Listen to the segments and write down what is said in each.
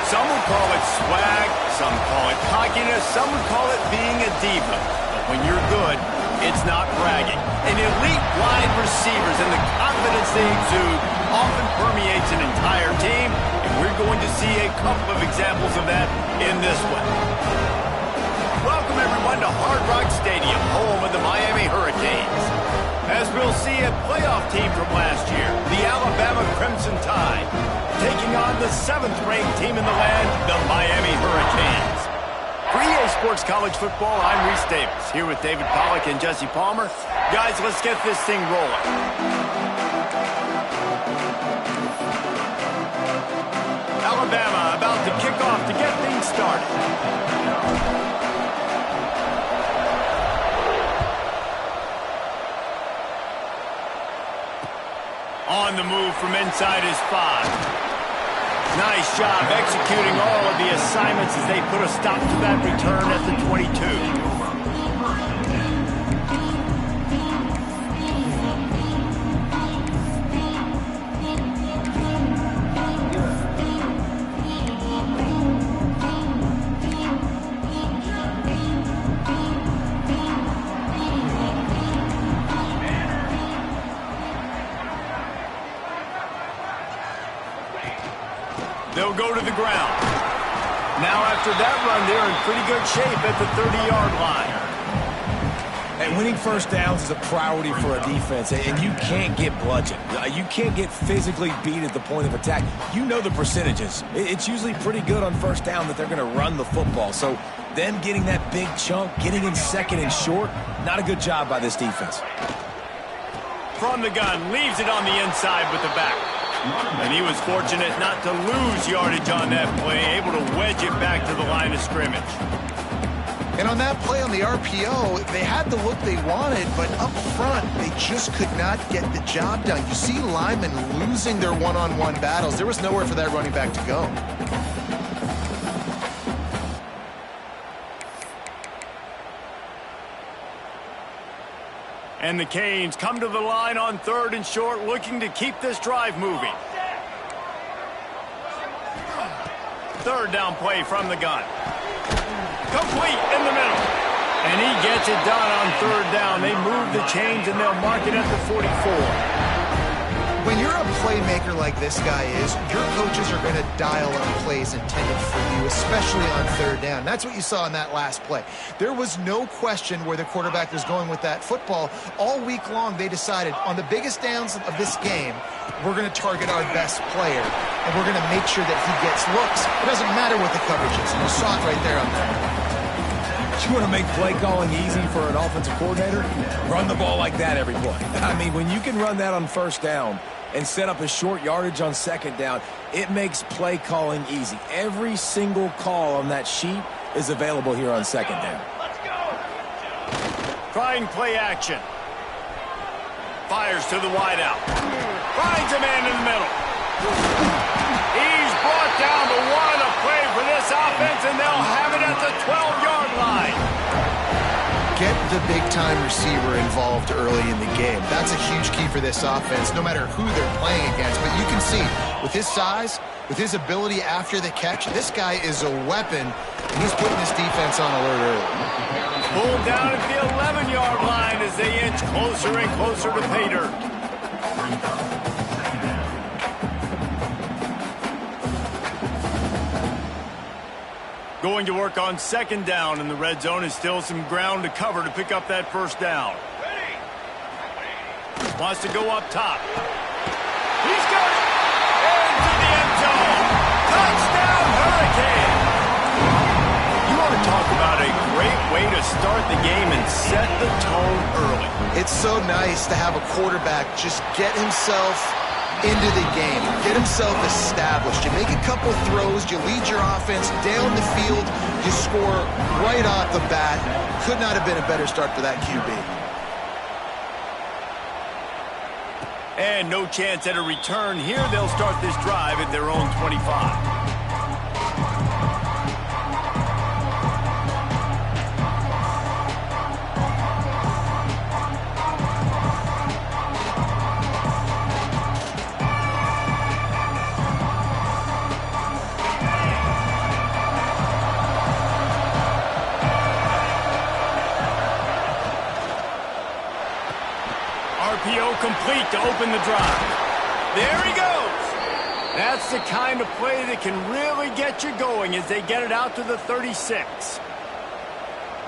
Some would call it swag, some call it cockiness, some would call it being a diva. But when you're good, it's not bragging. An elite wide receivers and the confidence they exude often permeates an entire team, and we're going to see a couple of examples of that in this one. Welcome, everyone, to Hard Rock Stadium, home of the Miami Hurricanes. As we'll see, a playoff team from last year, the Alabama Crimson Tide, taking on the 7th-ranked team in the land, the Miami Hurricanes. For EA Sports College Football, I'm Reese Davis, here with David Pollack and Jesse Palmer. Guys, let's get this thing rolling. Alabama about to kick off to get things started. On the move from inside his 5. Nice job executing all of the assignments as they put a stop to that return at the 22. They'll go to the ground. Now after that run, they're in pretty good shape at the 30-yard line. And winning first downs is a priority for a defense, and you can't get bludgeoned. You can't get physically beat at the point of attack. You know the percentages. It's usually pretty good on first down that they're going to run the football. So them getting that big chunk, getting in second and short, not a good job by this defense. From the gun, leaves it on the inside with the back. And he was fortunate not to lose yardage on that play, able to wedge it back to the line of scrimmage. And on that play on the RPO, they had the look they wanted, but up front, they just could not get the job done. You see linemen losing their one-on-one battles. There was nowhere for that running back to go. And the Canes come to the line on 3rd and short, looking to keep this drive moving. 3rd down play from the gun. Complete in the middle. And he gets it done on 3rd down. They move the chains, and they'll mark it at the 44. When you're a playmaker like this guy is, your coaches are going to dial up plays intended for you, especially on 3rd down. That's what you saw in that last play. There was no question where the quarterback was going with that football. All week long, they decided on the biggest downs of this game, we're going to target our best player, and we're going to make sure that he gets looks. It doesn't matter what the coverage is. You saw it right there on that. You want to make play calling easy for an offensive coordinator? Run the ball like that every play. I mean, when you can run that on 1st down and set up a short yardage on 2nd down, it makes play calling easy. Every single call on that sheet is available here on 2nd down. Let's go. Trying play action. Fires to the wideout. Finds a man in the middle. He's brought down to one of the play for this offense, and they'll have it at the 12-yard line. Get the big-time receiver involved early in the game. That's a huge key for this offense, no matter who they're playing against. But you can see, with his size, with his ability after the catch, this guy is a weapon, and he's putting this defense on alert early. Pulled down at the 11-yard line as they inch closer and closer to pay dirt. Going to work on 2nd down, and the red zone is still some ground to cover to pick up that 1st down. Wants to go up top. He's got it! Into the end zone! Touchdown, Hurricane! You want to talk about a great way to start the game and set the tone early. It's so nice to have a quarterback just get himself into the game, get himself established. You make a couple throws, you lead your offense down the field, you score right off the bat. Could not have been a better start for that QB. And no chance at a return here. They'll start this drive at their own 25. RPO complete to open the drive. There he goes. That's the kind of play that can really get you going as they get it out to the 36.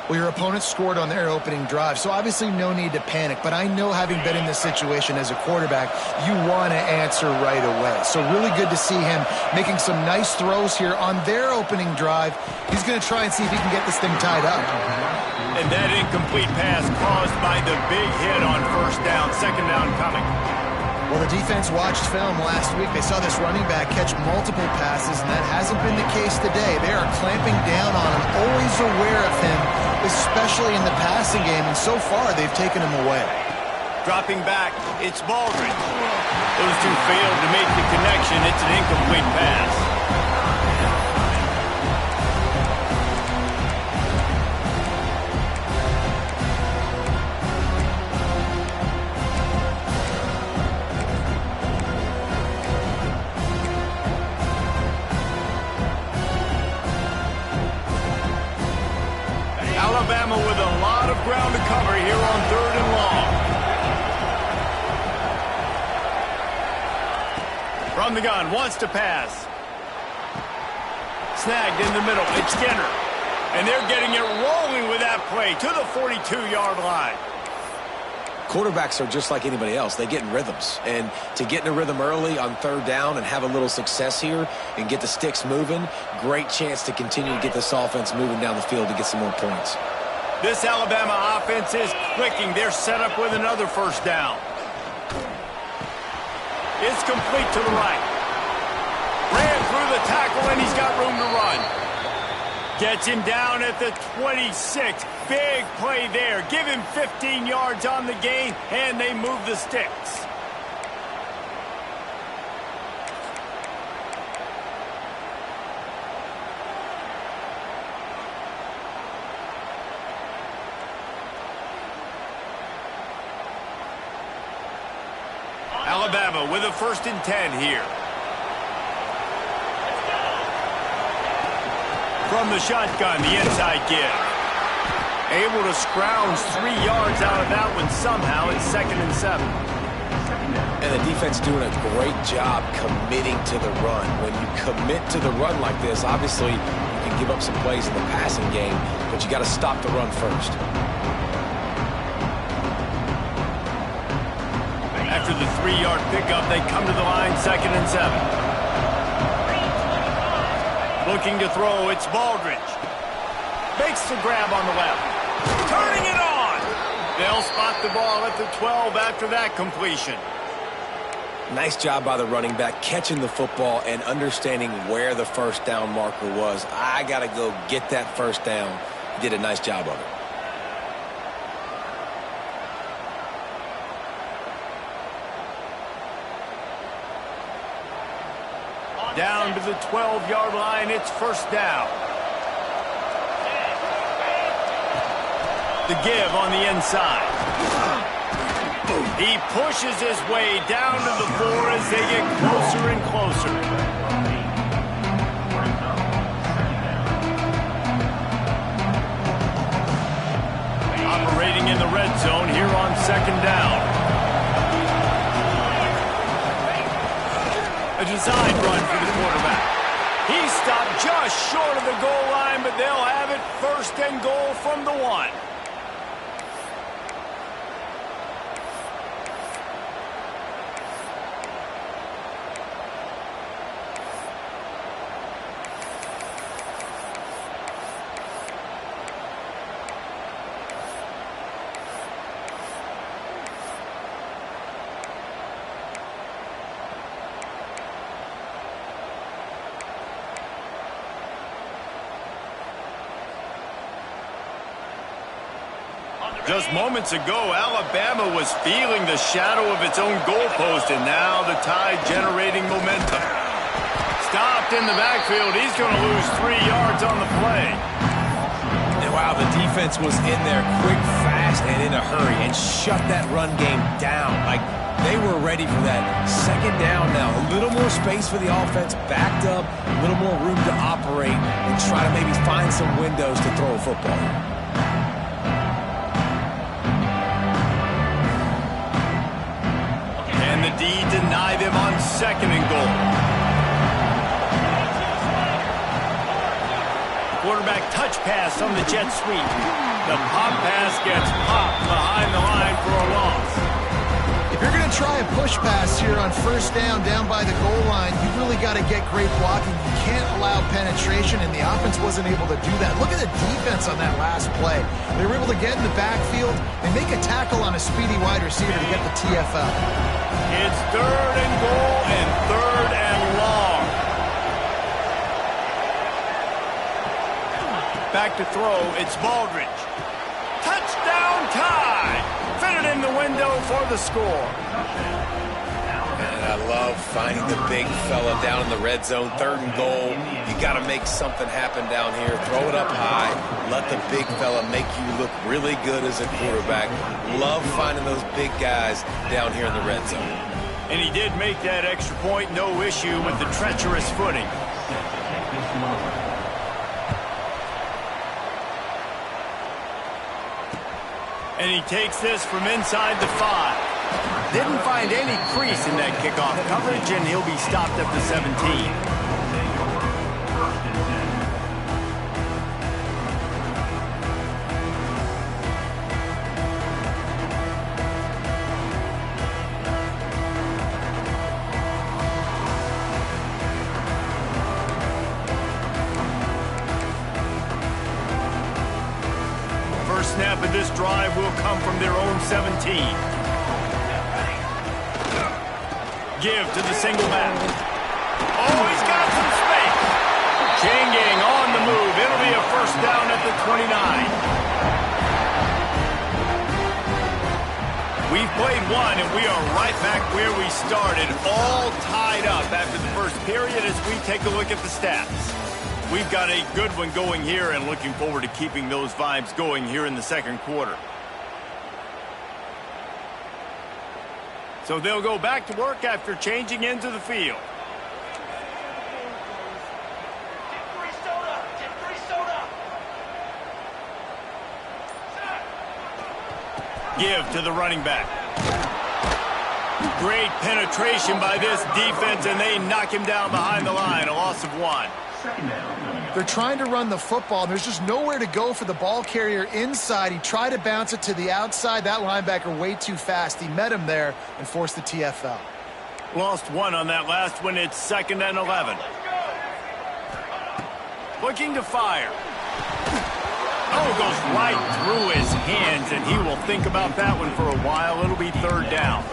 Well, your opponent scored on their opening drive, so obviously no need to panic. But I know, having been in this situation as a quarterback, you want to answer right away. So really good to see him making some nice throws here on their opening drive. He's going to try and see if he can get this thing tied up. And that incomplete pass caused by the big hit on first down. Second down coming. Well, the defense watched film last week. They saw this running back catch multiple passes, and that hasn't been the case today. They are clamping down on him, always aware of him, especially in the passing game, and so far they've taken him away. Dropping back, it's Baldridge. Those two failed to make the connection. It's an incomplete pass. Alabama with a lot of ground to cover here on 3rd and long. From the gun, wants to pass. Snagged in the middle, it's Skinner. And they're getting it rolling with that play to the 42-yard line. Quarterbacks are just like anybody else. They get in rhythms. And to get in a rhythm early on 3rd down and have a little success here and get the sticks moving, great chance to continue to get this offense moving down the field to get some more points. This Alabama offense is clicking. They're set up with another first down. It's complete to the right. Ran through the tackle, and he's got room to run. Gets him down at the 26. Big play there. Give him 15 yards on the gain, and they move the sticks. Alabama with a 1st and 10 here. From the shotgun, the inside give. Able to scrounge 3 yards out of that one somehow. It's 2nd and 7. And the defense doing a great job committing to the run. When you commit to the run like this, obviously you can give up some plays in the passing game, but you got to stop the run first. After the 3-yard pickup, they come to the line, 2nd and 7. Looking to throw, it's Baldridge. Makes the grab on the left. Turning it on! They'll spot the ball at the 12 after that completion. Nice job by the running back, catching the football and understanding where the first down marker was. I got to go get that first down. He did a nice job of it. Down to the 12-yard line, it's first down. The give on the inside. He pushes his way down to the 4 as they get closer and closer. Operating in the red zone here on 2nd down. A design run for the quarterback. He stopped just short of the goal line, but they'll have it 1st and goal from the 1. Just moments ago, Alabama was feeling the shadow of its own goalpost, and now the Tide generating momentum. Stopped in the backfield. He's going to lose 3 yards on the play. And wow, the defense was in there quick, fast, and in a hurry, and shut that run game down. Like, they were ready for that 2nd down now. A little more space for the offense, backed up, a little more room to operate, and try to maybe find some windows to throw a football. second and goal. Quarterback touch pass on the jet sweep. The pop pass gets popped behind the line for a loss. If you're going to try a push pass here on first down by the goal line, you really got to get great blocking. You can't allow penetration, and the offense wasn't able to do that. Look at the defense on that last play. They were able to get in the backfield and make a tackle on a speedy wide receiver to get the TFL. It's third and goal and third and long. Back to throw, it's Baldridge. Touchdown tie! Fitted in the window for the score. And I love finding the big fella down in the red zone, third and goal. You got to make something happen down here. Throw it up high. Let the big fella make you look really good as a quarterback. Love finding those big guys down here in the red zone. And he did make that extra point, no issue with the treacherous footing. And he takes this from inside the 5. Didn't find any crease in that kickoff coverage, and he'll be stopped at the 17. First snap of this drive will come from their own 17. Give to the single back. Oh, he's got some space. Changing on the move. It'll be a first down at the 29. We've played one, and we are right back where we started, all tied up after the first period as we take a look at the stats. We've got a good one going here and looking forward to keeping those vibes going here in the second quarter. So they'll go back to work after changing into the field. Give to the running back. Great penetration by this defense, and they knock him down behind the line. A loss of 1. They're trying to run the football, and there's just nowhere to go for the ball carrier inside. He tried to bounce it to the outside. That linebacker way too fast. He met him there and forced the TFL. Lost 1 on that last one. It's 2nd and 11. Looking to fire. Oh, goes right through his hands, and he will think about that one for a while. It'll be 3rd down.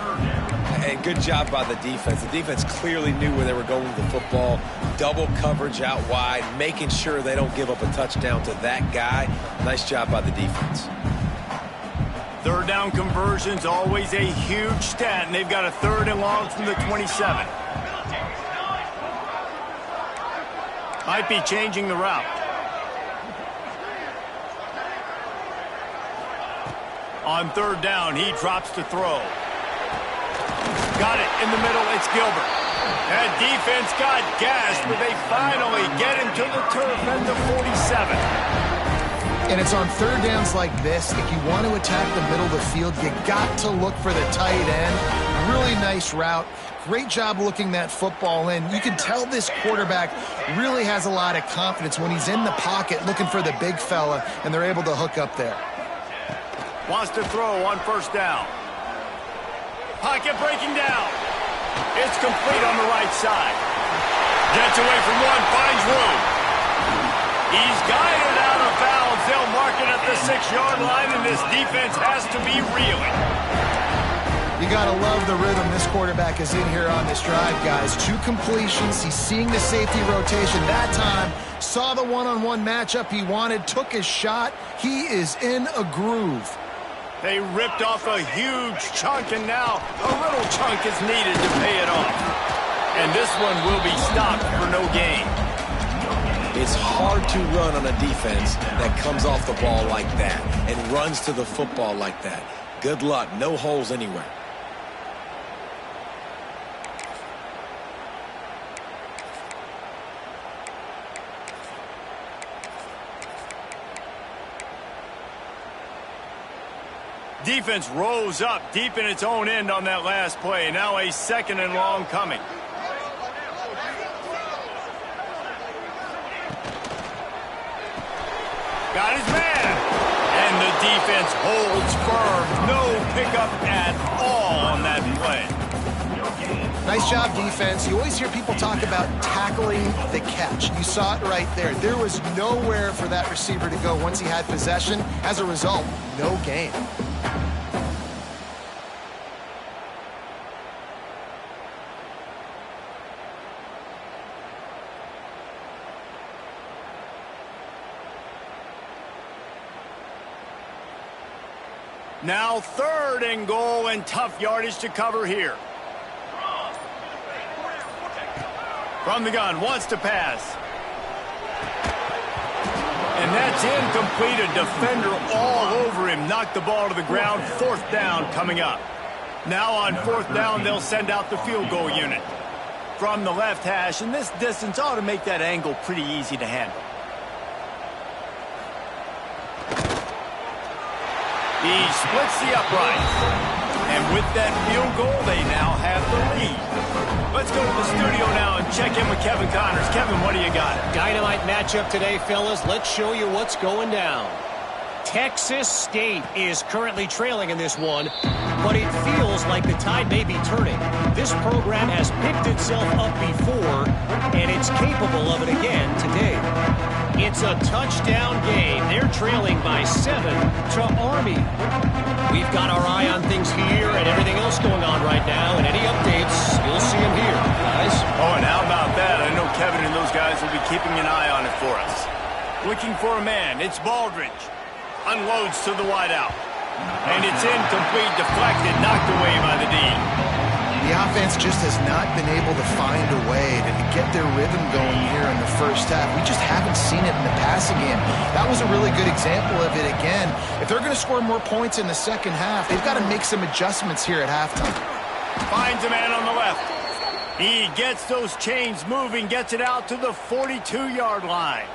And good job by the defense. The defense clearly knew where they were going with the football. Double coverage out wide, making sure they don't give up a touchdown to that guy. Nice job by the defense. 3rd down conversions, always a huge stat, and they've got a 3rd and long from the 27. Might be changing the route. On 3rd down, he drops to throw. Got it in the middle, it's Gilbert. That defense got gassed, but they finally get him to the turf at the 47. And it's on 3rd downs like this, if you want to attack the middle of the field, you got to look for the tight end. Really nice route. Great job looking that football in. You can tell this quarterback really has a lot of confidence when he's in the pocket looking for the big fella, and they're able to hook up there. Wants to throw on 1st down. Pocket breaking down. It's complete on the right side. Gets away from one, finds room. He's guided out of bounds. They'll mark it at the 6-yard line, and this defense has to be reeling. You got to love the rhythm this quarterback is in here on this drive, guys. 2 completions. He's seeing the safety rotation that time. Saw the one-on-one matchup he wanted, took his shot. He is in a groove. They ripped off a huge chunk, and now a little chunk is needed to pay it off. And this one will be stopped for no gain. It's hard to run on a defense that comes off the ball like that and runs to the football like that. Good luck. No holes anywhere. Defense rose up deep in its own end on that last play. Now a 2nd and long coming. Got his man. And the defense holds firm. No pickup at all on that play. Nice job, defense. You always hear people talk about tackling the catch. You saw it right there. There was nowhere for that receiver to go once he had possession. As a result, no gain. Now 3rd and goal, and tough yardage to cover here. From the gun, wants to pass. And that's incomplete. A defender all over him. Knocked the ball to the ground. 4th down coming up. Now on 4th down, they'll send out the field goal unit. From the left hash, and this distance ought to make that angle pretty easy to handle. He splits the uprights. And with that field goal, they now have the lead. Let's go to the studio now and check in with Kevin Connors. Kevin, what do you got? Dynamite matchup today, fellas. Let's show you what's going down. Texas State is currently trailing in this one, but it feels like the tide may be turning. This program has picked itself up before, and it's capable of it again today. It's a touchdown game. They're trailing by 7 to Army. We've got our eye on things here and everything else going on right now, and any updates, you'll see them here, guys. Oh, and how about that? I know Kevin and those guys will be keeping an eye on it for us. Looking for a man. It's Baldridge. Unloads to the wideout. And it's incomplete, deflected, knocked away by the D. The offense just has not been able to find a way to get their rhythm going here in the first half. We just haven't seen it in the passing game. That was a really good example of it again. If they're going to score more points in the second half, they've got to make some adjustments here at halftime. Finds a man on the left. He gets those chains moving, gets it out to the 42-yard line.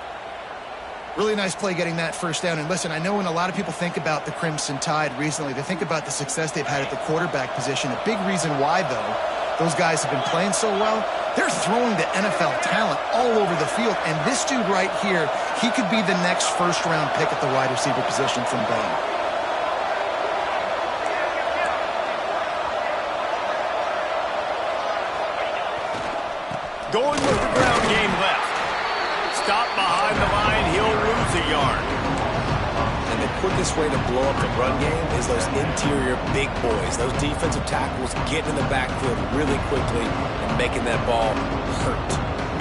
Really nice play getting that first down. And listen, I know when a lot of people think about the Crimson Tide recently, they think about the success they've had at the quarterback position. A big reason why, though, those guys have been playing so well, they're throwing the NFL talent all over the field. And this dude right here, he could be the next first-round pick at the wide receiver position from Bama. Going with the ground game left. Stop behind the line, he'll lose a yard. And the quickest way to blow up the run game is those interior big boys. Those defensive tackles getting in the backfield really quickly and making that ball hurt.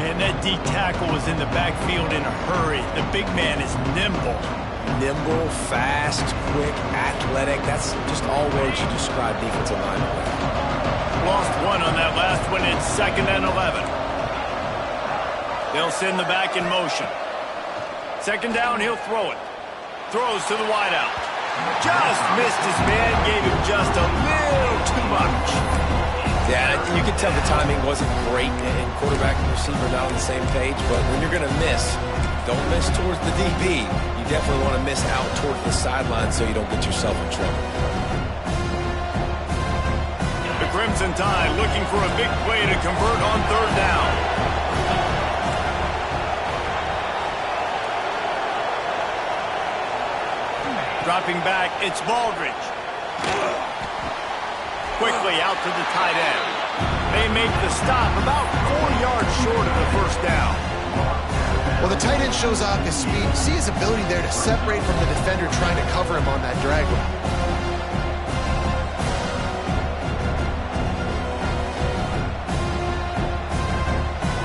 Man, that D tackle was in the backfield in a hurry. The big man is nimble. Nimble, fast, quick, athletic. That's just all words you describe defensive linemen with. Lost one on that last one. It's 2nd and 11. They'll send the back in motion. 2nd down, he'll throw it. Throws to the wideout. Just missed his man, gave him just a little too much. Yeah, you can tell the timing wasn't great, and quarterback and receiver not on the same page, but when you're going to miss, don't miss towards the DB. You definitely want to miss out towards the sideline so you don't get yourself in trouble. The Crimson Tide looking for a big play to convert on 3rd down. Dropping back, it's Baldridge. Quickly out to the tight end. They make the stop about 4 yards short of the first down. Well, the tight end shows off his speed. See his ability there to separate from the defender trying to cover him on that drag route.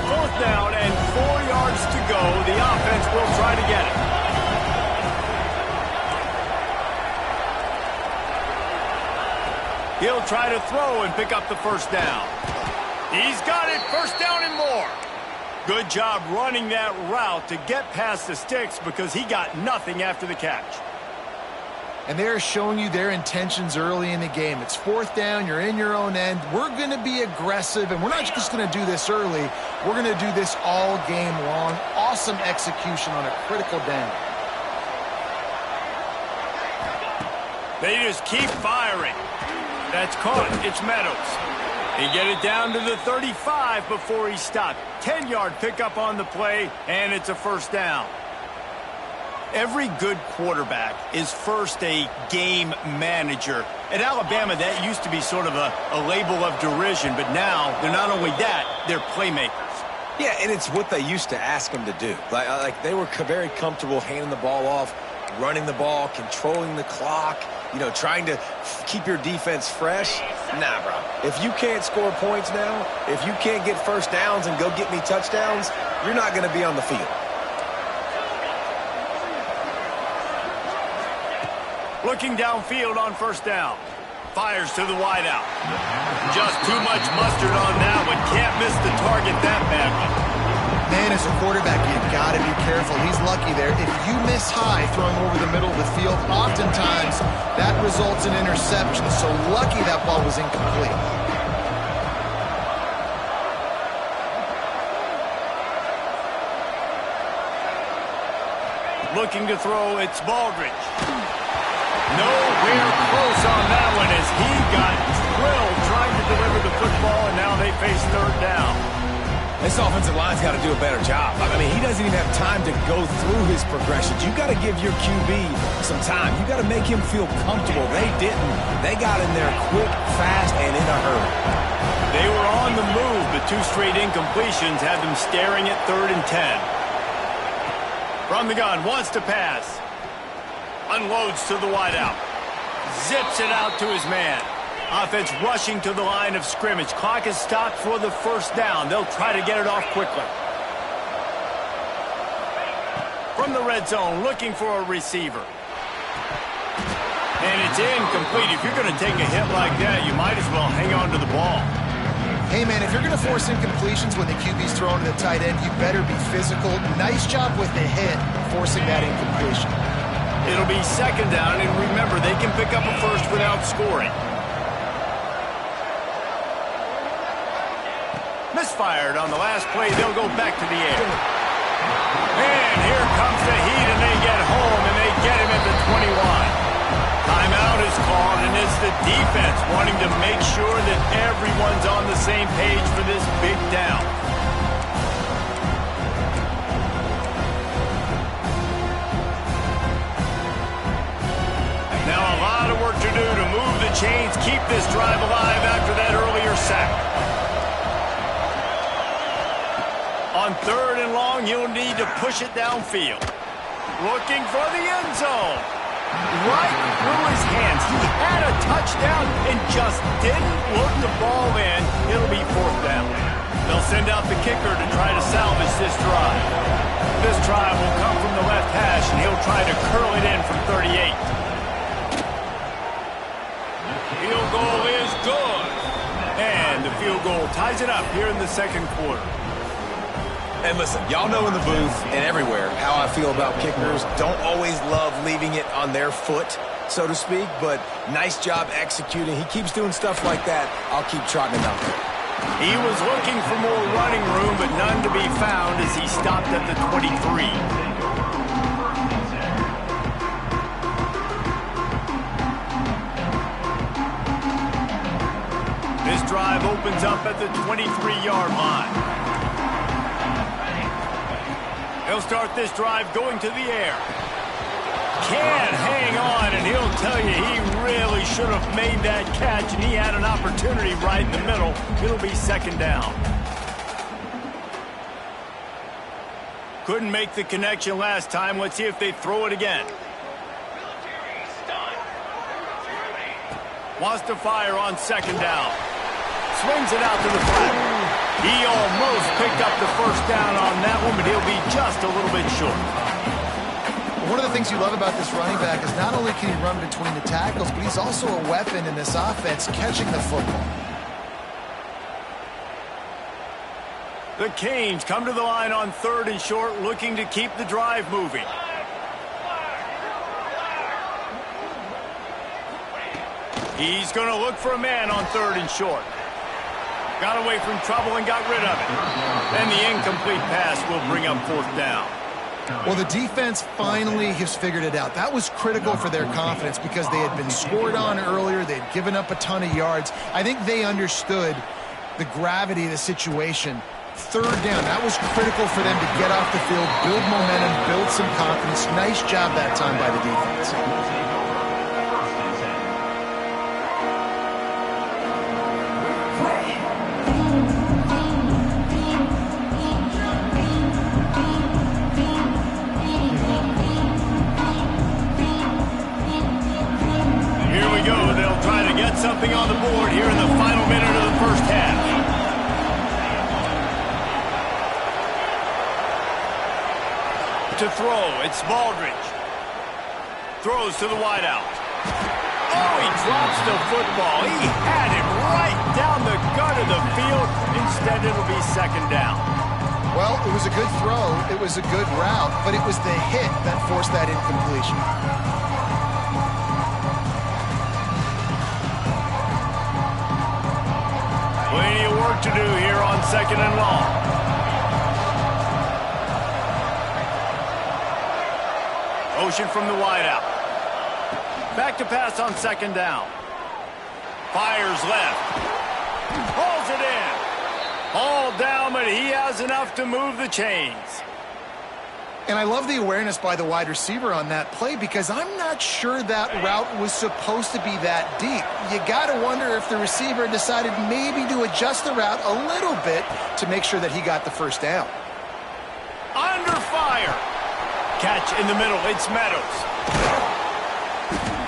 4th down and 4 yards to go. The offense will try to get it. He'll try to throw and pick up the first down. He's got it, 1st down and more. Good job running that route to get past the sticks because he got nothing after the catch. And they're showing you their intentions early in the game. It's 4th down, you're in your own end. We're going to be aggressive, and we're not just going to do this early. We're going to do this all game long. Awesome execution on a critical down. They just keep firing. That's caught. It's Meadows. They get it down to the 35 before he stopped. 10-yard pickup on the play, and it's a 1st down. Every good quarterback is first a game manager. At Alabama, that used to be sort of a label of derision, but now they're not only that, they're playmakers. Yeah, and it's what they used to ask them to do. Like they were very comfortable handing the ball off, running the ball, controlling the clock, trying to keep your defense fresh. Nah, bro. If you can't score points now, if you can't get first downs and go get me touchdowns, you're not going to be on the field. Looking downfield on first down. Fires to the wideout. Just too much mustard on that one. Can't miss the target that badly. Man, as a quarterback, you've got to be careful. He's lucky there. If you miss high throwing over the middle of the field, oftentimes that results in interception. So lucky that ball was incomplete. Looking to throw, it's Baldridge. Nowhere close on that one as he got drilled trying to deliver the football, and now they face third down. This offensive line's got to do a better job. I mean, he doesn't even have time to go through his progressions. You got to give your QB some time. You got to make him feel comfortable. They didn't. They got in there quick, fast, and in a hurry. They were on the move, but two straight incompletions had them staring at 3rd and 10. From the gun, wants to pass. Unloads to the wideout. Zips it out to his man. Offense rushing to the line of scrimmage. Clock is stopped for the first down. They'll try to get it off quickly. From the red zone, looking for a receiver. And it's incomplete. If you're going to take a hit like that, you might as well hang on to the ball. Hey, man, if you're going to force incompletions when the QB's throwing to the tight end, you better be physical. Nice job with the hit, forcing that incompletion. It'll be second down, and remember, they can pick up a first without scoring. Misfired on the last play. They'll go back to the air. And here comes the heat, and they get home, and they get him at the 21. Timeout is called, and it's the defense wanting to make sure that everyone's on the same page for this big down. Now a lot of work to do to move the chains, keep this drive alive after that earlier sack. On 3rd and long, you'll need to push it downfield. Looking for the end zone. Right through his hands. He had a touchdown and just didn't look the ball in. It'll be 4th down. They'll send out the kicker to try to salvage this drive. This drive will come from the left hash, and he'll try to curl it in from 38. Field goal is good. And the field goal ties it up here in the second quarter. And listen, y'all know in the booth and everywhere how I feel about kickers. Don't always love leaving it on their foot, so to speak, but nice job executing. He keeps doing stuff like that. I'll keep trotting him out there. He was looking for more running room, but none to be found as he stopped at the 23. This drive opens up at the 23-yard line. He'll start this drive going to the air. Can't hang on, and he'll tell you he really should have made that catch, and he had an opportunity right in the middle. It'll be second down. Couldn't make the connection last time. Let's see if they throw it again. Wants to fire on second down. Swings it out to the flat. He almost picked up the first down on that one, but he'll be just a little bit short. One of the things you love about this running back is not only can he run between the tackles, but he's also a weapon in this offense catching the football. The Canes come to the line on 3rd and short, looking to keep the drive moving. He's going to look for a man on 3rd and short. Got away from trouble and got rid of it. And the incomplete pass will bring up 4th down. Well, the defense finally has figured it out. That was critical for their confidence because they had been scored on earlier. They'd given up a ton of yards. I think they understood the gravity of the situation. third down. That was critical for them to get off the field, build momentum, build some confidence. Nice job that time by the defense. Here we go. They'll try to get something on the board here in the final minute of the first half. To throw, it's Baldridge. Throws to the wideout. Oh, he drops the football. He had it right down the gut of the field. Instead, it'll be second down. Well, it was a good throw. It was a good route, but it was the hit that forced that incompletion. Plenty of work to do here on second and long. Motion from the wideout. Back to pass on second down. Fires left. Pulls it in. All down, but he has enough to move the chains. And I love the awareness by the wide receiver on that play because I'm not sure that route was supposed to be that deep. You got to wonder if the receiver decided maybe to adjust the route a little bit to make sure that he got the first down. Under fire. Catch in the middle. It's Meadows.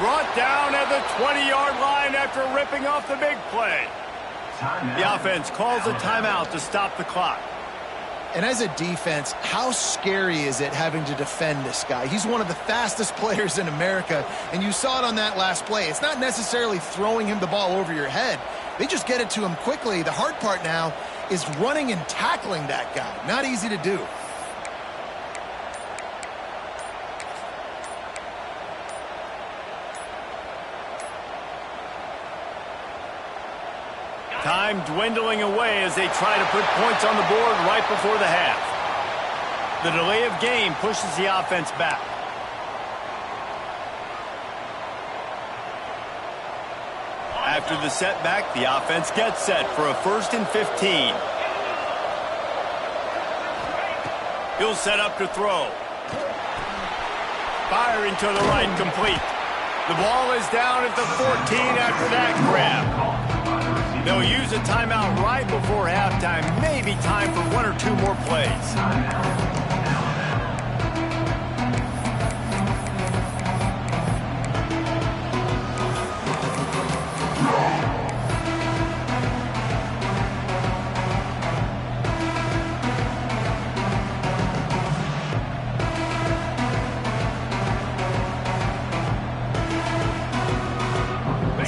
Brought down at the 20-yard line after ripping off the big play. The offense calls a timeout to stop the clock. And as a defense, how scary is it having to defend this guy? He's one of the fastest players in America, and you saw it on that last play. It's not necessarily throwing him the ball over your head. They just get it to him quickly. The hard part now is running and tackling that guy. Not easy to do. Time dwindling away as they try to put points on the board right before the half. The delay of game pushes the offense back. After the setback, the offense gets set for a 1st and 15. He'll set up to throw. Firing to the right, complete. The ball is down at the 14 after that grab. They'll use a timeout right before halftime. Maybe time for 1 or 2 more plays.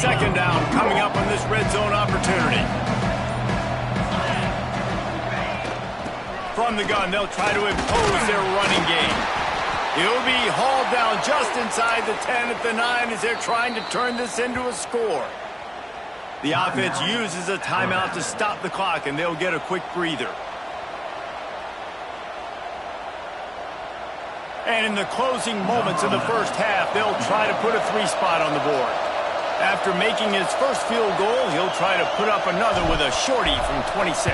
Second down coming up on this red zone opportunity. From the gun, they'll try to impose their running game. He'll be hauled down just inside the 10 at the 9 as they're trying to turn this into a score. The offense uses a timeout to stop the clock, and they'll get a quick breather. And in the closing moments of the first half, they'll try to put a 3 spot on the board. After making his first field goal, he'll try to put up another with a shorty from 26.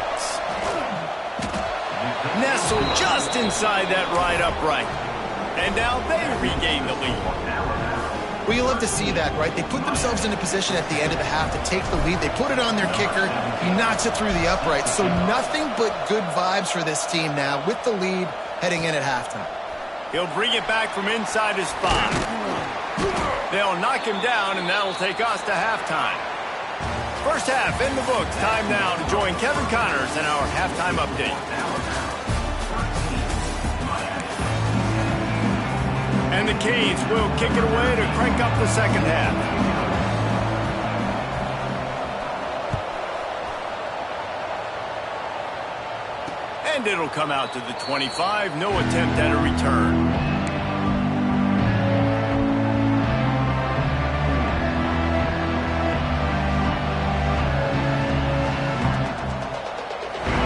Nestled just inside that right upright. And now they regain the lead. Well, you love to see that, right? They put themselves into position at the end of the half to take the lead. They put it on their kicker. He knocks it through the upright. So nothing but good vibes for this team now with the lead heading in at halftime. He'll bring it back from inside his 5. They'll knock him down, and that'll take us to halftime. First half in the books. Time now to join Kevin Connors in our halftime update. And the Canes will kick it away to crank up the second half. And it'll come out to the 25. No attempt at a return.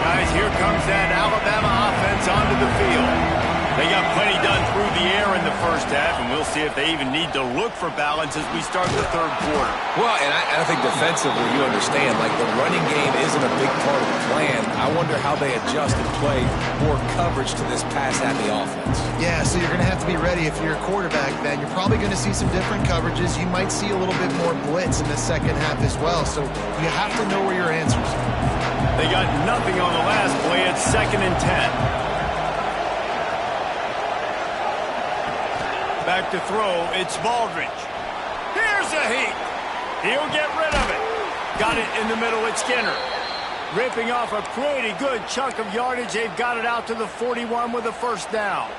Guys, here comes that Alabama offense onto the field. They got plenty done through the air in the first half, and we'll see if they even need to look for balance as we start the third quarter. Well, and I think defensively, you understand, like the running game isn't a big part of the plan. I wonder how they adjust and play more coverage to this pass-happy offense. Yeah, so you're going to have to be ready if you're a quarterback, Ben. You're probably going to see some different coverages. You might see a little bit more blitz in the second half as well, so you have to know where your answers are. They got nothing on the last play. It's 2nd and 10. Back to throw, it's Baldridge. Here's a heat. He'll get rid of it. Got it in the middle, it's Skinner. Ripping off a pretty good chunk of yardage. They've got it out to the 41 with a first down.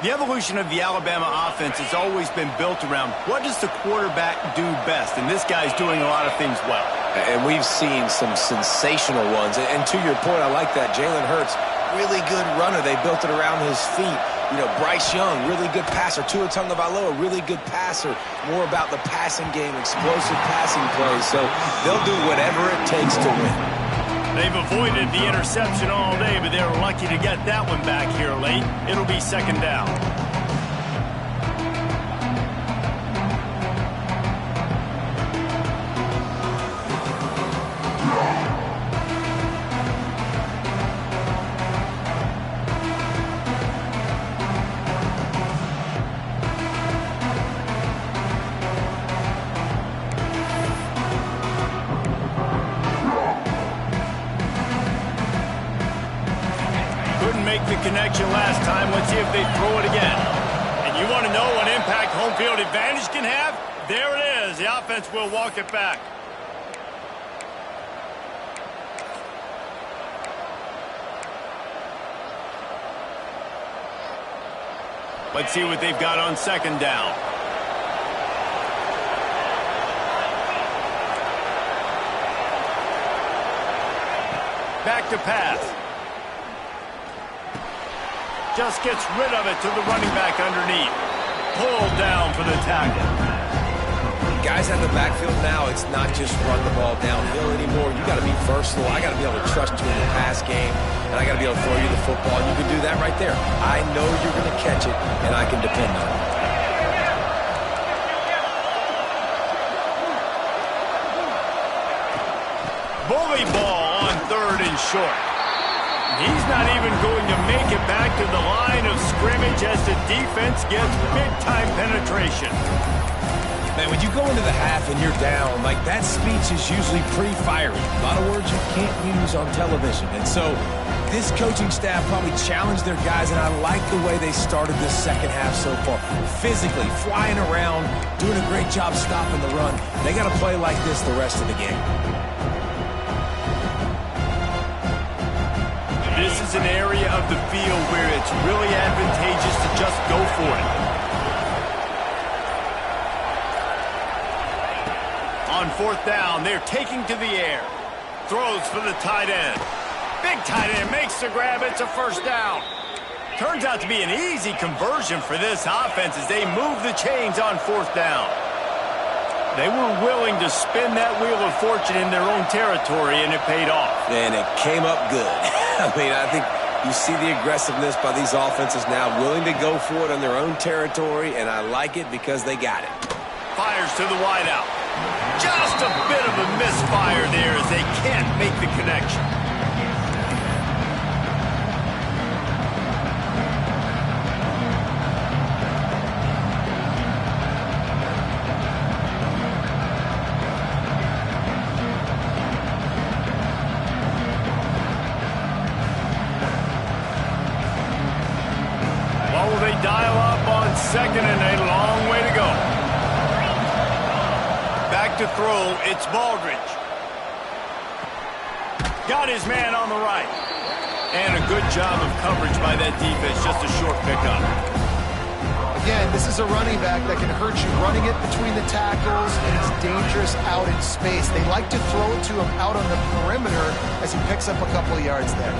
The evolution of the Alabama offense has always been built around what does the quarterback do best, and this guy's doing a lot of things well. And we've seen some sensational ones. And to your point, I like that. Jalen Hurts, really good runner. They built it around his feet. You know, Bryce Young, really good passer. Tua Tagovailoa, really good passer. More about the passing game, explosive passing plays. So they'll do whatever it takes to win. They've avoided the interception all day, but they're lucky to get that one back here late. It'll be 2nd down. The connection last time. Let's see if they throw it again. And you want to know what impact home field advantage can have? There it is. The offense will walk it back. Let's see what they've got on 2nd down. Back to pass. Just gets rid of it to the running back underneath. Pulled down for the tackle. Guys at the backfield now, it's not just run the ball downhill anymore. You got to be versatile. I got to be able to trust you in the pass game, and I got to be able to throw you the football. You can do that right there. I know you're going to catch it, and I can depend on it. Bully ball on 3rd and short. He's not even going to make it back to the line of scrimmage as the defense gets big-time penetration. Man, when you go into the half and you're down, like that speech is usually pretty fiery. A lot of words you can't use on television. And so this coaching staff probably challenged their guys, and I like the way they started this second half so far. Physically, flying around, doing a great job stopping the run. They got to play like this the rest of the game. This is an area of the field where it's really advantageous to just go for it. On 4th down, they're taking to the air. Throws for the tight end. Big tight end makes the grab. It's a first down. Turns out to be an easy conversion for this offense as they move the chains on 4th down. They were willing to spin that wheel of fortune in their own territory, and it paid off. And it came up good. I mean, I think you see the aggressiveness by these offenses now, willing to go for it on their own territory, and I like it because they got it. Fires to the wideout. Just a bit of a misfire there as they can't make the connection. They dial up on 2nd and a long way to go. Back to throw, it's Baldridge. Got his man on the right. And a good job of coverage by that defense, just a short pickup. Again, this is a running back that can hurt you running it between the tackles, and he's dangerous out in space. They like to throw it to him out on the perimeter as he picks up a couple of yards there.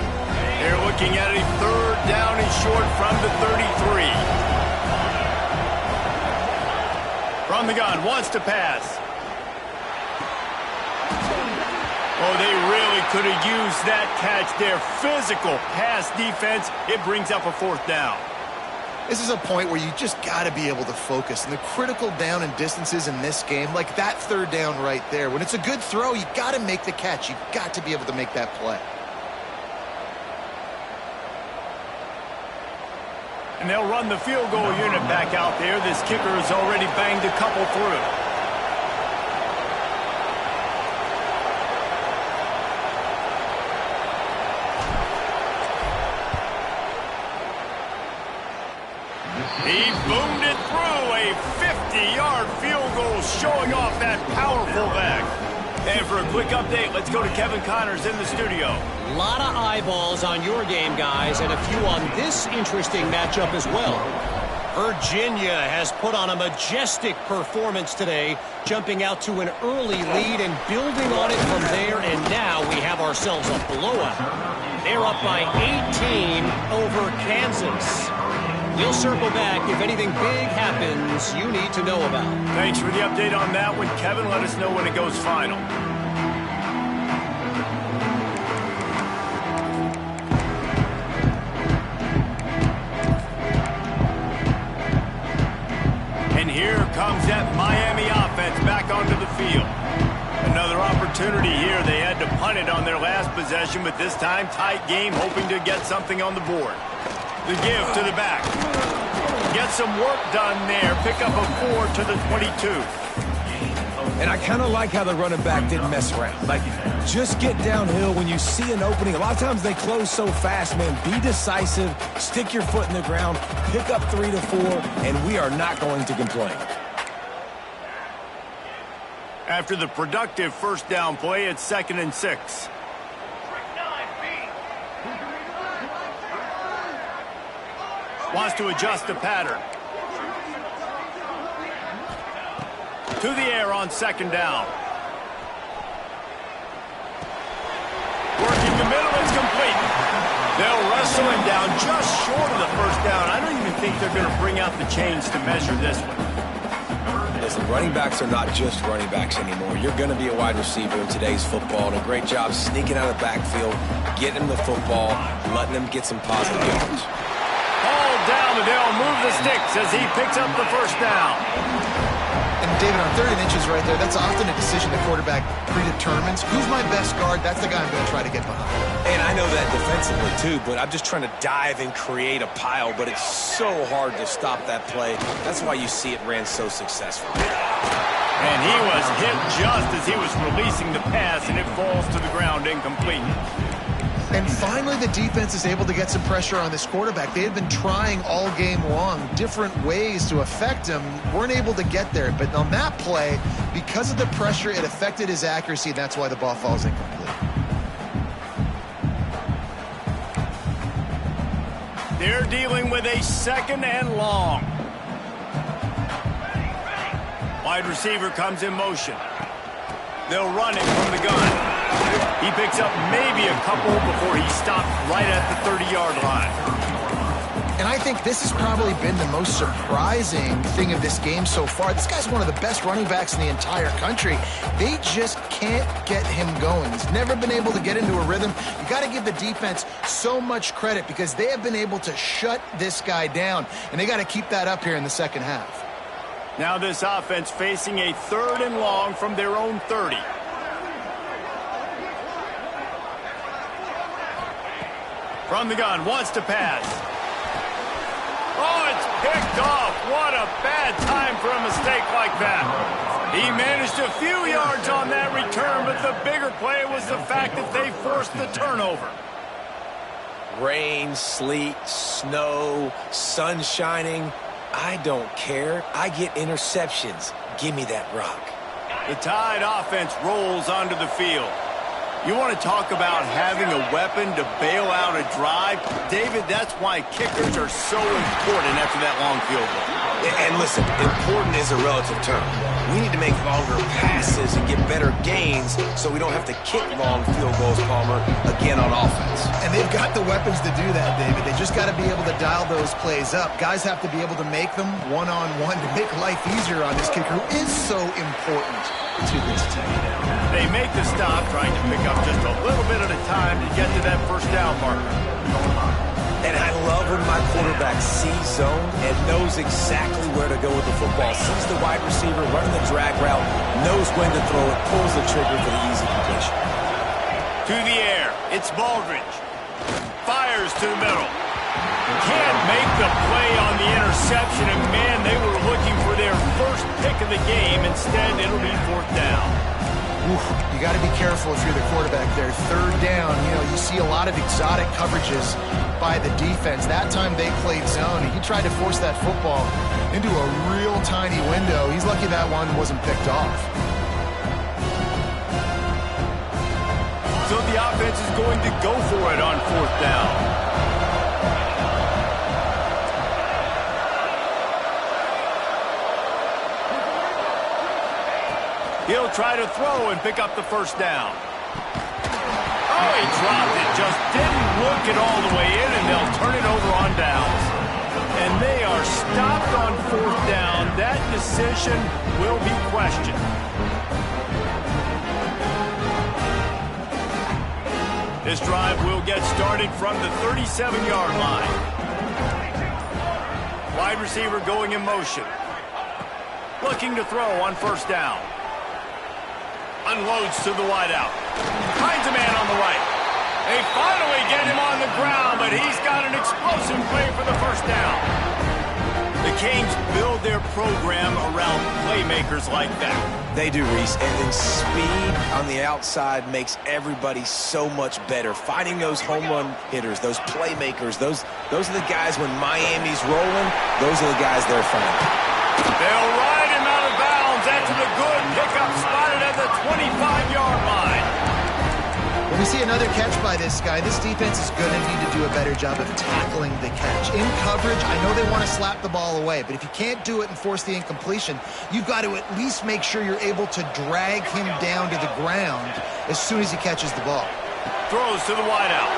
They're looking at a 3rd down and short from the 33. From the gun, wants to pass. Oh, they really could have used that catch there. Physical pass defense. It brings up a 4th down. This is a point where you just got to be able to focus. And the critical down and distances in this game, like that 3rd down right there, when it's a good throw, you got to make the catch. You got to be able to make that play. And they'll run the field goal unit back out there. This kicker has already banged a couple through. He boomed it through. A 50-yard field goal showing off that powerful back. And for a quick update, let's go to Kevin Connors in the studio. A lot of eyeballs on your game, guys, and a few on this interesting matchup as well. Virginia has put on a majestic performance today, jumping out to an early lead and building on it from there, and now we have ourselves a blowout. They're up by 18 over Kansas. We'll circle back if anything big happens you need to know about. Thanks for the update on that one, Kevin. Let us know when it goes final. And here comes that Miami offense back onto the field. Another opportunity here. They had to punt it on their last possession, but this time tight game, hoping to get something on the board. The give to the back. Get some work done there. Pick up a 4 to the 22. And I kind of like how the running back didn't mess around. Like, just get downhill when you see an opening. A lot of times they close so fast, man. Be decisive. Stick your foot in the ground. Pick up 3 to 4, and we are not going to complain. After the productive 1st down play, it's 2nd and 6. Wants to adjust the pattern. To the air on 2nd down. Working the middle, it's complete. They'll wrestle him down just short of the 1st down. I don't even think they're going to bring out the chains to measure this one. Listen, running backs are not just running backs anymore. You're going to be a wide receiver in today's football, and a great job sneaking out of the backfield, getting him the football, letting him get some positive yards. Down, and they'll move the sticks as he picks up the 1st down. And David, on 3rd and inches right there, that's often a decision the quarterback predetermines. Who's my best guard? That's the guy I'm going to try to get behind. And I know that defensively too, but I'm just trying to dive and create a pile, but it's so hard to stop that play. That's why you see it ran so successful. And he was hit just as he was releasing the pass, and it falls to the ground incomplete. And finally, the defense is able to get some pressure on this quarterback. They had been trying all game long different ways to affect him. Weren't able to get there. But on that play, because of the pressure, it affected his accuracy, and that's why the ball falls incomplete. They're dealing with a 2nd and long. Wide receiver comes in motion. They'll run it from the gun. He picks up maybe a couple before he stopped right at the 30-yard line. And I think this has probably been the most surprising thing of this game so far. This guy's one of the best running backs in the entire country. They just can't get him going. He's never been able to get into a rhythm. You got to give the defense so much credit because they have been able to shut this guy down, and they got to keep that up here in the 2nd half. Now this offense facing a 3rd and long from their own 30. From the gun, wants to pass. Oh, it's picked off. What a bad time for a mistake like that. He managed a few yards on that return, but the bigger play was the fact that they forced the turnover. Rain, sleet, snow, sun shining. I don't care. I get interceptions. Give me that rock. The Tide offense rolls onto the field. You want to talk about having a weapon to bail out a drive? David, that's why kickers are so important after that long field goal. And listen, important is a relative term. We need to make longer passes and get better gains so we don't have to kick long field goals, Palmer, again on offense. And they've got the weapons to do that, David. They just got to be able to dial those plays up. Guys have to be able to make them one-on-one to make life easier on this kicker who is so important to this team. they make the stop, trying to pick up just a little bit at a time to get to that first down marker. And I love when my quarterback sees zone and knows exactly where to go with the football. Sees the wide receiver running the drag route, knows when to throw it, pulls the trigger for the easy completion. To the air, it's Baldridge. Fires to the middle. Can't make the play on the interception, and man, they were looking for their first pick of the game. Instead, it'll be fourth down. Oof, you got to be careful if you're the quarterback there. Third down, you see a lot of exotic coverages by the defense. That time they played zone, and he tried to force that football into a real tiny window. He's lucky that one wasn't picked off. So the offense is going to go for it on fourth down. He'll try to throw and pick up the first down. Oh, he dropped it. Just didn't look it all the way in, and they'll turn it over on downs. And they are stopped on fourth down. That decision will be questioned. This drive will get started from the 37-yard line. Wide receiver going in motion. Looking to throw on first down. Unloads to the wideout. Finds a man on the right. They finally get him on the ground, but he's got an explosive play for the first down. The Canes build their program around playmakers like that. They do, Reese, and then speed on the outside makes everybody so much better. Finding those home run hitters, those playmakers, those are the guys when Miami's rolling, those are the guys they're finding. They'll ride him out of bounds after the good pickup spotted at the 25-yard line. When we see another catch by this guy, this defense is going to need to do a better job of tackling the catch. In coverage, I know they want to slap the ball away, but if you can't do it and force the incompletion, you've got to at least make sure you're able to drag him down to the ground as soon as he catches the ball. Throws to the wideout.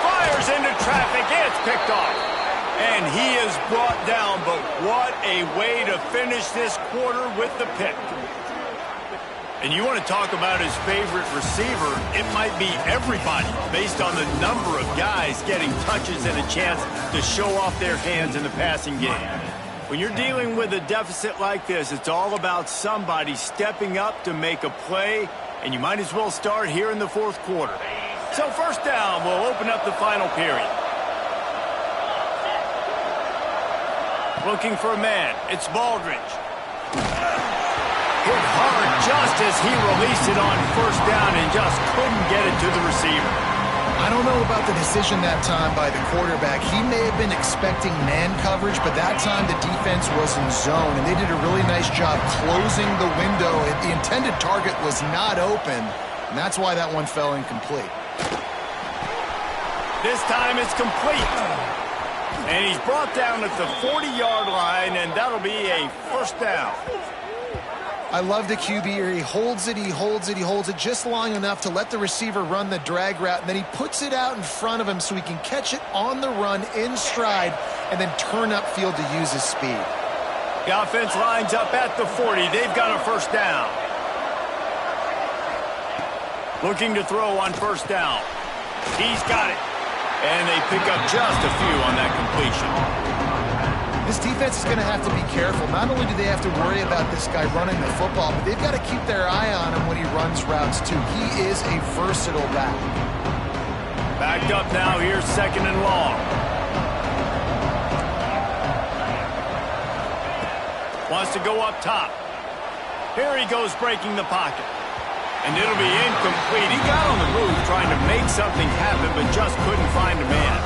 Fires into traffic. It's picked off. And he is brought down, but what a way to finish this quarter with the pick. And you want to talk about his favorite receiver, it might be everybody based on the number of guys getting touches and a chance to show off their hands in the passing game. When you're dealing with a deficit like this, it's all about somebody stepping up to make a play, and you might as well start here in the fourth quarter. So first down will open up the final period. Looking for a man. It's Baldridge. Hit hard just as he released it on first down and just couldn't get it to the receiver. I don't know about the decision that time by the quarterback. He may have been expecting man coverage, but that time the defense was in zone, and they did a really nice job closing the window. The intended target was not open, and that's why that one fell incomplete. This time it's complete. And he's brought down at the 40-yard line, and that'll be a first down. I love the QB here. He holds it, he holds it, he holds it just long enough to let the receiver run the drag route, and then he puts it out in front of him so he can catch it on the run in stride and then turn upfield to use his speed. The offense lines up at the 40. They've got a first down. Looking to throw on first down. He's got it. And they pick up just a few on that completion. This defense is going to have to be careful. Not only do they have to worry about this guy running the football, but they've got to keep their eye on him when he runs routes too. He is a versatile back. Backed up now. Here's second and long. Wants to go up top. Here he goes breaking the pocket. And it'll be incomplete. He got on the move trying to make something happen, but just couldn't find a man.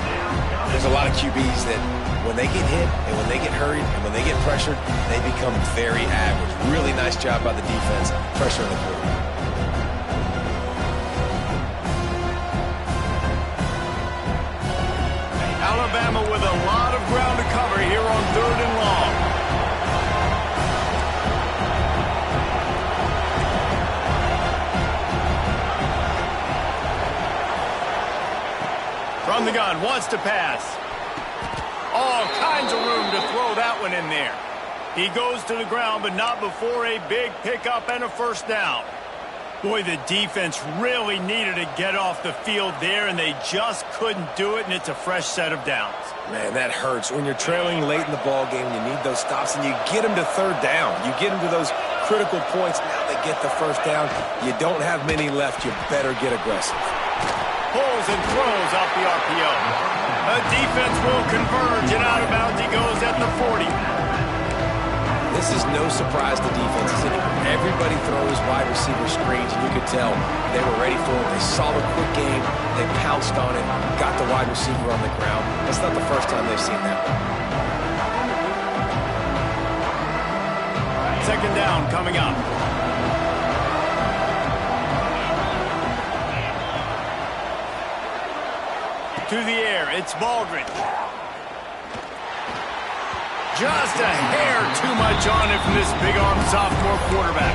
There's a lot of QBs that when they get hit and when they get hurried and when they get pressured, they become very average. Really nice job by the defense, pressuring the quarterback. Alabama with a lot of ground to cover here on third and long. From the gun, wants to pass. All kinds of room to throw that one in there. He goes to the ground, but not before a big pickup and a first down. Boy, the defense really needed to get off the field there, and they just couldn't do it, and it's a fresh set of downs. Man, that hurts. When you're trailing late in the ball game, you need those stops, and you get them to third down. You get them to those critical points. Now they get the first down. You don't have many left. You better get aggressive. Pulls and throws off the RPO. The defense will converge, and out of bounds he goes at the 40. This is no surprise to defenses anymore. Everybody throws wide receiver screens, and you could tell they were ready for it. They saw the quick game. They pounced on it, got the wide receiver on the ground. That's not the first time they've seen that. Second down coming up. To the air, it's Baldridge. Just a hair too much on it from this big-arm sophomore quarterback.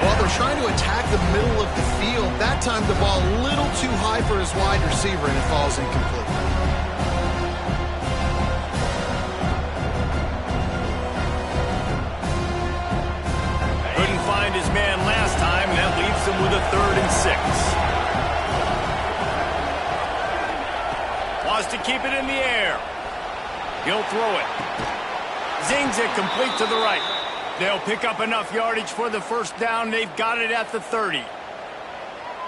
While they're trying to attack the middle of the field, that time the ball a little too high for his wide receiver, and it falls incomplete. Couldn't find his man last time, and that leaves him with a 3rd and 6. Wants to keep it in the air. He'll throw it. Zings it complete to the right. They'll pick up enough yardage for the first down. They've got it at the 30.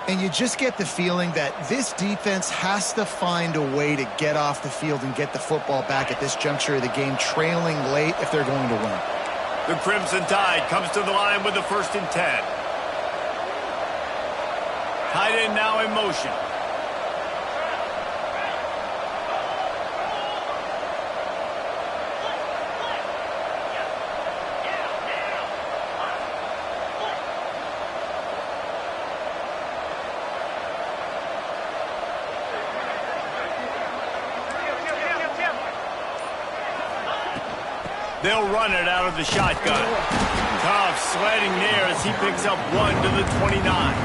And you just get the feeling that this defense has to find a way to get off the field and get the football back at this juncture of the game, trailing late if they're going to win. The Crimson Tide comes to the line with the 1st and 10. Tight end now in motion. They'll run it out of the shotgun. Tough sledding there as he picks up 1 to the 29.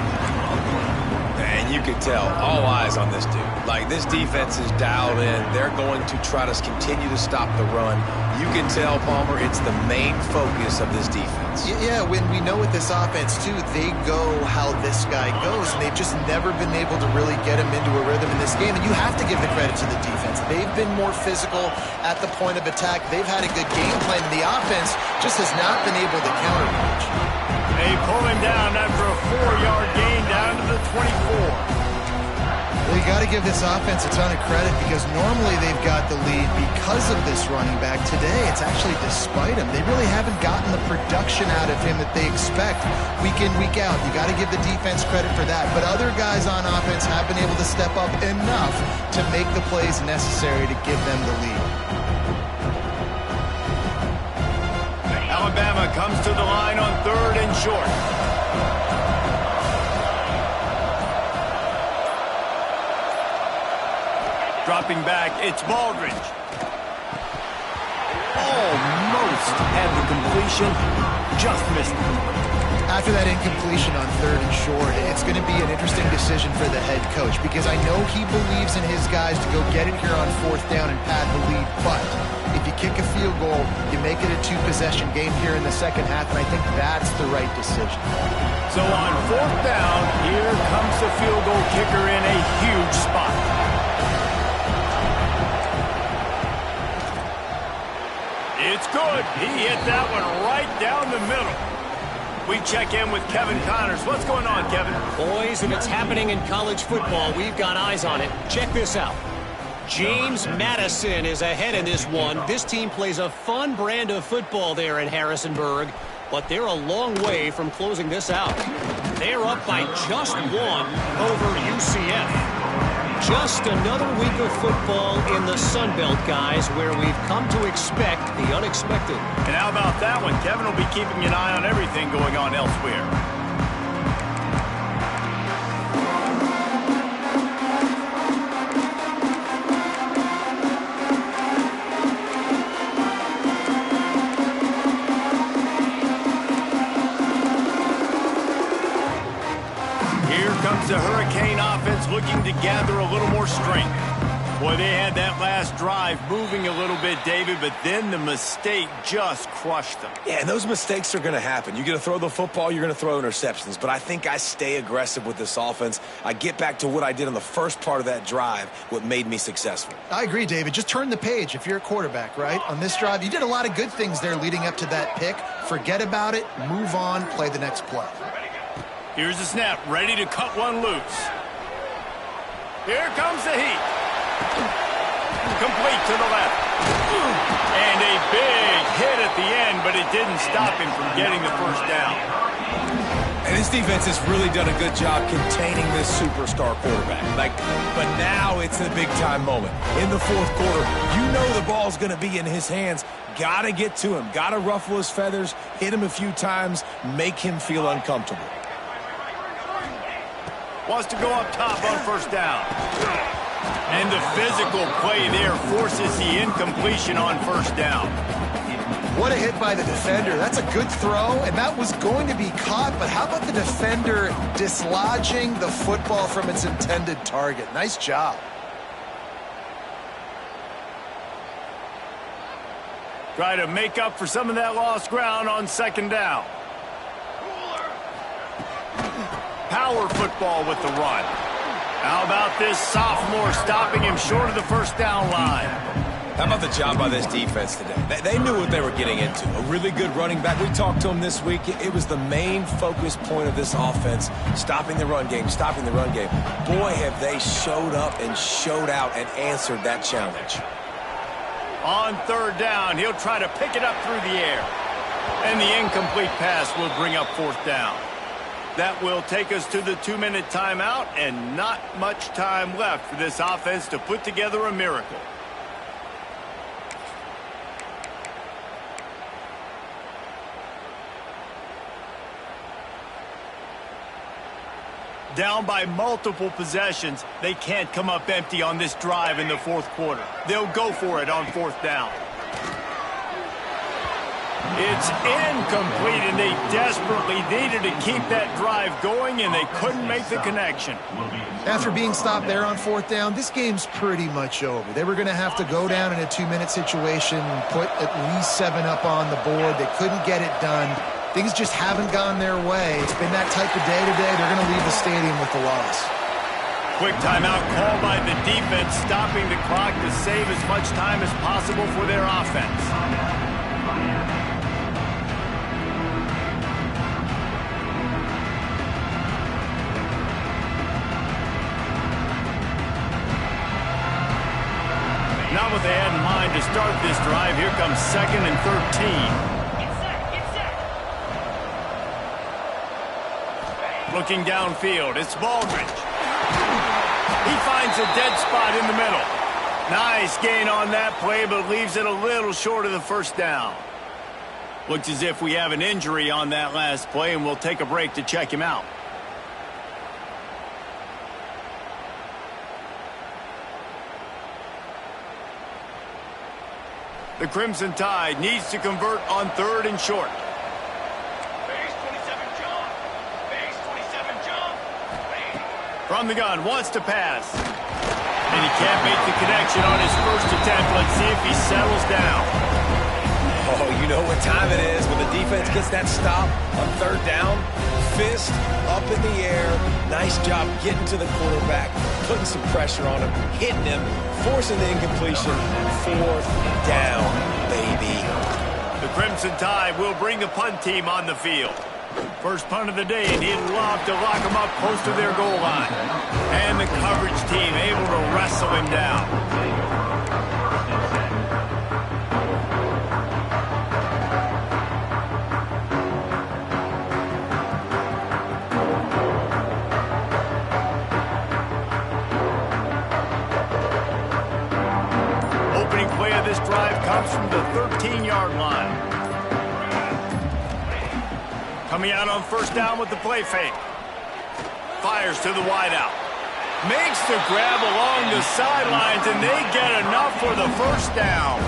And you can tell, all eyes on this dude. Like, this defense is dialed in. They're going to try to continue to stop the run. You can tell, Palmer, it's the main focus of this defense. Yeah, when we know with this offense, too, they go how this guy goes, and they've just never been able to really get him into a rhythm in this game. And you have to give the credit to the defense. They've been more physical at the point of attack. They've had a good game plan. The offense just has not been able to counterpunch. They pull him down after a 4-yard gain down to the 24. Well, you got to give this offense a ton of credit because normally they've got the lead because of this running back. Today, it's actually despite him. They really haven't gotten the production out of him that they expect week in, week out. You got to give the defense credit for that. But other guys on offense have been able to step up enough to make the plays necessary to give them the lead. Alabama comes to the line on 3rd and short. Dropping back, it's Baldridge. Almost had the completion, just missed it. After that incompletion on 3rd and short, it's going to be an interesting decision for the head coach because I know he believes in his guys to go get it here on 4th down and pad the lead, but if you kick a field goal, you make it a 2-possession game here in the second half, and I think that's the right decision. So on 4th down, here comes the field goal kicker in a huge spot. It's good. He hit that one right down the middle. We check in with Kevin Connors. What's going on, Kevin? Boys, if it's happening in college football, we've got eyes on it. Check this out. James Madison is ahead in this one. This team plays a fun brand of football there in Harrisonburg, but they're a long way from closing this out. They're up by just 1 over UCF. Just another week of football in the Sun Belt, guys, where we've come to expect the unexpected. And how about that one? Kevin will be keeping an eye on everything going on elsewhere. Here comes the Hurricane offense looking to gather a little more strength. Boy, they had that last drive moving a little bit, David, but then the mistake just crushed them. Yeah, and those mistakes are going to happen. You're going to throw the football, you're going to throw interceptions. But I think I stay aggressive with this offense. I get back to what I did on the first part of that drive, what made me successful. I agree, David. Just turn the page if you're a quarterback, right? On this drive, you did a lot of good things there leading up to that pick. Forget about it, move on, play the next play. Here's the snap, ready to cut one loose. Here comes the heat. Complete to the left. And a big hit at the end, but it didn't stop him from getting the first down. And this defense has really done a good job containing this superstar quarterback. But now it's a big-time moment. In the fourth quarter, you know the ball's going to be in his hands. Got to get to him. Got to ruffle his feathers, hit him a few times, make him feel uncomfortable. Wants to go up top on first down. And the physical play there forces the incompletion on first down. What a hit by the defender. That's a good throw, and that was going to be caught, but how about the defender dislodging the football from its intended target? Nice job. Try to make up for some of that lost ground on second down. Power football with the run. How about this sophomore stopping him short of the first down line? How about the job by this defense today? They knew what they were getting into. A really good running back. We talked to him this week. It was the main focus point of this offense, stopping the run game, stopping the run game. Boy, have they showed up and showed out and answered that challenge. On third down, he'll try to pick it up through the air. And the incomplete pass will bring up fourth down. That will take us to the 2-minute timeout, and not much time left for this offense to put together a miracle. Down by multiple possessions, they can't come up empty on this drive in the fourth quarter. They'll go for it on fourth down. It's incomplete, and they desperately needed to keep that drive going, and they couldn't make the connection. After being stopped there on fourth down, this game's pretty much over. They were going to have to go down in a 2-minute situation, put at least 7 up on the board. They couldn't get it done. Things just haven't gone their way. It's been that type of day today. They're going to leave the stadium with the loss. Quick timeout call by the defense, stopping the clock to save as much time as possible for their offense. Not what they had in mind to start this drive. Here comes 2nd and 13. Looking downfield, it's Baldridge. He finds a dead spot in the middle. Nice gain on that play, but leaves it a little short of the first down. Looks as if we have an injury on that last play, and we'll take a break to check him out. The Crimson Tide needs to convert on 3rd and short. From the gun, wants to pass. And he can't make the connection on his first attempt. Let's see if he settles down. Oh, you know what time it is when the defense gets that stop on 3rd down. Fist up in the air. Nice job getting to the quarterback, putting some pressure on him, hitting him, forcing the incompletion. 4th down, baby. The Crimson Tide will bring the punt team on the field. First punt of the day, and he'd love to lock him up close to their goal line. And the coverage team able to wrestle him down. Opening play of this drive comes from the 13-yard line. Coming out on first down with the play fake. Fires to the wideout. Makes the grab along the sidelines, and they get enough for the first down.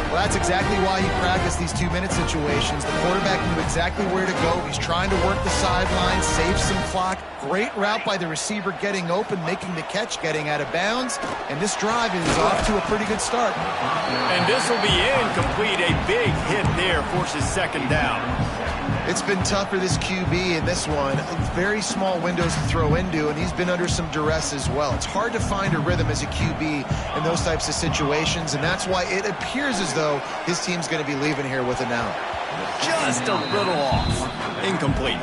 Well, that's exactly why he practiced these 2-minute situations. The quarterback knew exactly where to go. He's trying to work the sidelines, save some clock. Great route by the receiver getting open, making the catch, getting out of bounds. And this drive is off to a pretty good start. And this will be incomplete. A big hit there forces second down. It's been tough for this QB in this one. Very small windows to throw into, and he's been under some duress as well. It's hard to find a rhythm as a QB in those types of situations, and that's why it appears as though his team's going to be leaving here with an out. Just a little off. Incomplete.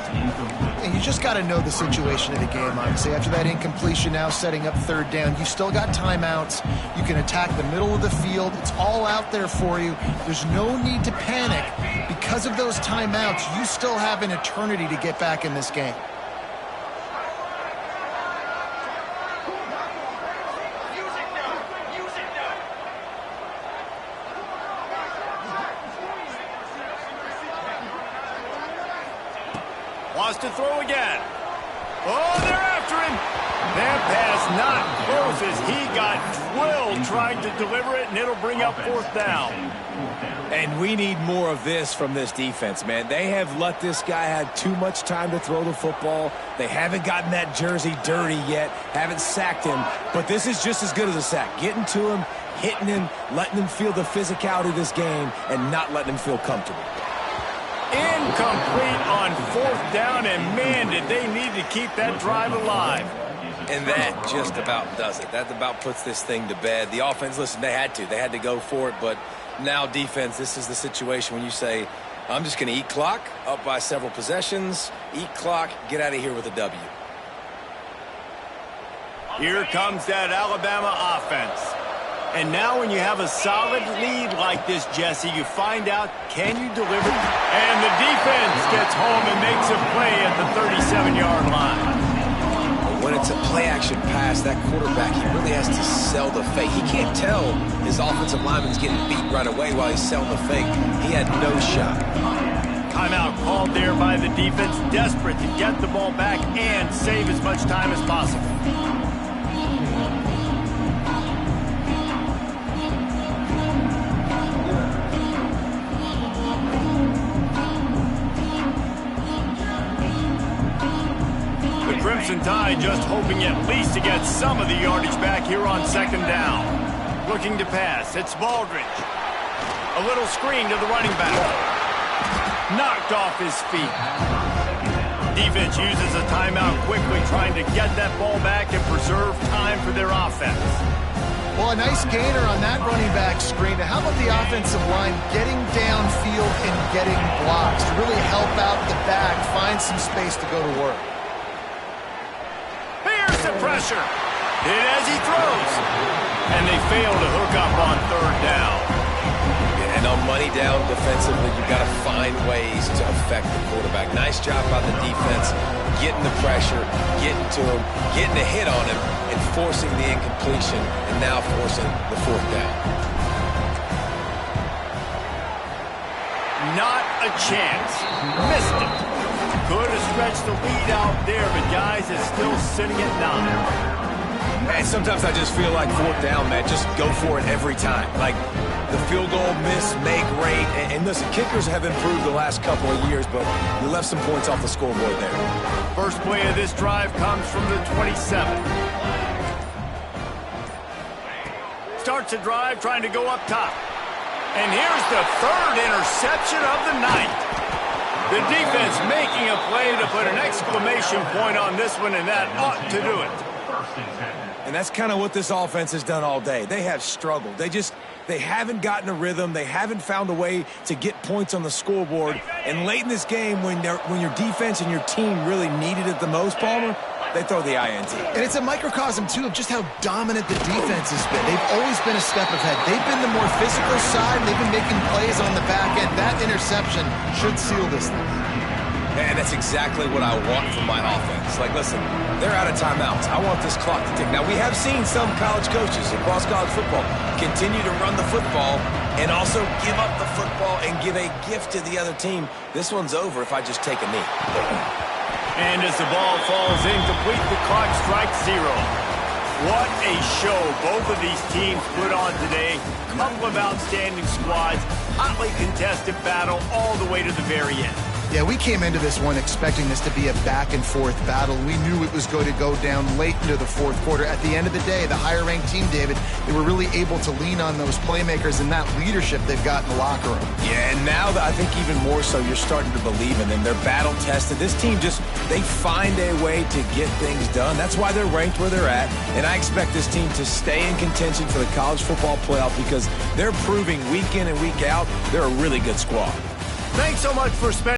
And you just got to know the situation of the game, obviously. After that incompletion, now setting up third down, you still got timeouts. You can attack the middle of the field. It's all out there for you. There's no need to panic. Because of those timeouts, you still have an eternity to get back in this game. Wants to throw again. Oh, they're after him. That pass not close as he got drilled trying to deliver it, and it'll bring up fourth down. And we need more of this from this defense, man. They have let this guy have too much time to throw the football. They haven't gotten that jersey dirty yet, haven't sacked him. But this is just as good as a sack. Getting to him, hitting him, letting him feel the physicality of this game, and not letting him feel comfortable. Incomplete on fourth down, and man, did they need to keep that drive alive. And that just about does it. That about puts this thing to bed. The offense, listen, they had to go for it, but now defense, this is the situation when you say, I'm just going to eat clock, up by several possessions, eat clock, get out of here with a W. Here comes that Alabama offense. And now when you have a solid lead like this, Jesse, you find out, can you deliver? And the defense gets home and makes a play at the 37-yard line. When it's a play-action pass, that quarterback, he really has to sell the fake. He can't tell his offensive lineman's getting beat right away while he's selling the fake. He had no shot. Timeout called there by the defense, desperate to get the ball back and save as much time as possible. Crimson Tide just hoping at least to get some of the yardage back here on second down. Looking to pass. It's Baldridge. A little screen to the running back. Knocked off his feet. Defense uses a timeout quickly, trying to get that ball back and preserve time for their offense. Well, a nice gainer on that running back screen. Now, how about the offensive line getting downfield and getting blocks to really help out the back, find some space to go to work? The pressure. Hit as he throws. And they fail to hook up on third down. And on money down defensively, you've got to find ways to affect the quarterback. Nice job by the defense, getting the pressure, getting to him, getting a hit on him, and forcing the incompletion, and now forcing the fourth down. Not a chance. Missed it. Could have stretched the lead out there, but guys, it's still sitting at 9. And sometimes I just feel like fourth down, man. Just go for it every time. Like the field goal miss, make rate. And listen, kickers have improved the last couple of years, but you left some points off the scoreboard there. First play of this drive comes from the 27. Starts a drive trying to go up top. And here's the third interception of the night. The defense making a play to put an exclamation point on this one, and that ought to do it. And that's kind of what this offense has done all day. They have struggled. They haven't gotten a rhythm. They haven't found a way to get points on the scoreboard. And late in this game, when your defense and your team really needed it the most, Palmer, they throw the INT. And it's a microcosm, too, of just how dominant the defense has been. They've always been a step ahead. They've been the more physical side, and they've been making plays on the back end. That interception should seal this thing. And that's exactly what I want from my offense. Like, listen, they're out of timeouts. I want this clock to tick. Now, we have seen some college coaches across college football continue to run the football and also give up the football and give a gift to the other team. This one's over if I just take a knee. And as the ball falls incomplete, the clock strikes 0. What a show both of these teams put on today. Couple of outstanding squads, hotly contested battle all the way to the very end. Yeah, we came into this one expecting this to be a back-and-forth battle. We knew it was going to go down late into the fourth quarter. At the end of the day, the higher-ranked team, David, they were really able to lean on those playmakers and that leadership they've got in the locker room. Yeah, and now I think even more so, you're starting to believe in them. They're battle-tested. This team they find a way to get things done. That's why they're ranked where they're at, and I expect this team to stay in contention for the college football playoff because they're proving week in and week out they're a really good squad. Thanks so much for spending